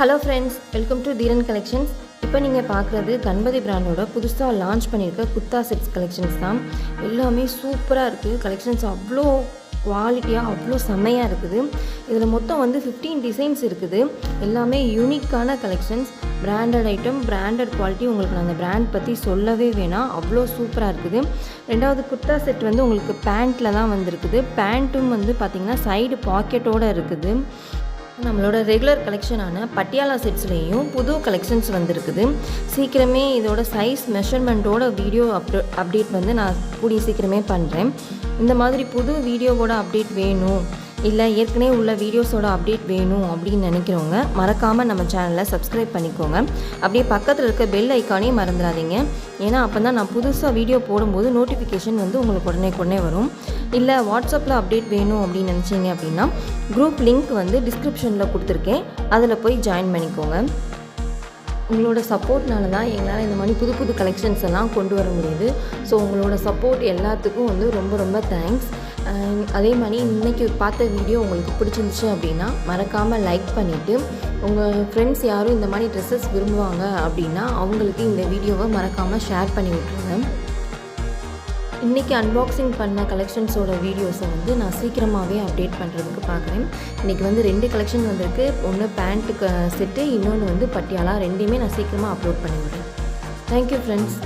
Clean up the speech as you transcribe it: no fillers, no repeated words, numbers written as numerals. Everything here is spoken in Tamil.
Hello friends, welcome to Deeran Collectionz. இப்போ நீங்கள் பார்க்குறது கணபதி பிராண்டோட புதுசாக லான்ச் பண்ணியிருக்க குர்தா செட்ஸ் கலெக்ஷன்ஸ் தான். எல்லாமே சூப்பராக இருக்குது. கலெக்ஷன்ஸ் அவ்வளோ குவாலிட்டியாக அவ்வளோ செம்மையாக இருக்குது. இதில் மொத்தம் 15 டிசைன்ஸ் இருக்குது. எல்லாமே யூனிக்கான collections, branded item, branded quality. உங்களுக்கு நான் அந்த பிராண்ட் பற்றி சொல்லவே வேணாம், அவ்வளோ சூப்பராக இருக்குது. ரெண்டாவது குர்தா செட் உங்களுக்கு பேண்ட்டில் தான் வந்திருக்குது. பேண்ட்டும் பார்த்திங்கன்னா சைடு பாக்கெட்டோடு இருக்குது. நம்மளோட ரெகுலர் கலெக்ஷனான பட்டியாலா செட்ஸ்லேயும் புது கலெக்ஷன்ஸ் வந்திருக்குது. சீக்கிரமே இதோட சைஸ் மெஷர்மெண்ட்டோட வீடியோ அப்டேட் நான் கூடிய சீக்கிரமே பண்ணுறேன். இந்த மாதிரி புது வீடியோவோட அப்டேட் வேணும், இல்லை ஏற்கனவே உள்ள வீடியோஸோட அப்டேட் வேணும் அப்படின்னு நினைக்கிறவங்க மறக்காமல் நம்ம சேனலை சப்ஸ்கிரைப் பண்ணிக்கோங்க. அப்படியே பக்கத்தில் இருக்க பெல் ஐக்கானே மறந்துடாதீங்க. ஏன்னா அப்போ தான் நான் புதுசாக வீடியோ போடும்போது நோட்டிஃபிகேஷன் உங்களுக்கு உடனே வரும். இல்லை வாட்ஸ்அப்பில் அப்டேட் வேணும் அப்படின்னு நினச்சிங்க அப்படின்னா குரூப் லிங்க் டிஸ்கிரிப்ஷனில் கொடுத்துருக்கேன், அதில் போய் ஜாயின் பண்ணிக்கோங்க. உங்களோட சப்போர்ட்னால தான் எங்களால் இந்த மாதிரி புது புது கலெக்ஷன்ஸ் எல்லாம் கொண்டு வர முடியுது. ஸோ உங்களோட சப்போர்ட் எல்லாத்துக்கும் ரொம்ப ரொம்ப தேங்க்ஸ். அதே மாதிரி இன்றைக்கி பார்த்த வீடியோ உங்களுக்கு பிடிச்சிருந்துச்சு அப்படின்னா மறக்காமல் லைக் பண்ணிவிட்டு, உங்கள் ஃப்ரெண்ட்ஸ் யாரும் இந்த மாதிரி ட்ரெஸ்ஸஸ் விரும்புவாங்க அப்படின்னா அவங்களுக்கு இந்த வீடியோவை மறக்காமல் ஷேர் பண்ணி விட்ருங்க. இன்றைக்கி அன்பாக்சிங் பண்ண கலெக்ஷன்ஸோட வீடியோஸை நான் சீக்கிரமாகவே அப்டேட் பண்ணுறதுக்கு பார்க்குறேன். இன்றைக்கி 2 கலெக்ஷன் வந்திருக்கு. ஒன்று பேண்ட்டுக்கு செட்டு, இன்னொன்று பட்டியாலா. ரெண்டையுமே நான் சீக்கிரமாக அப்லோட் பண்ணிவிடுறேன். Thank you friends.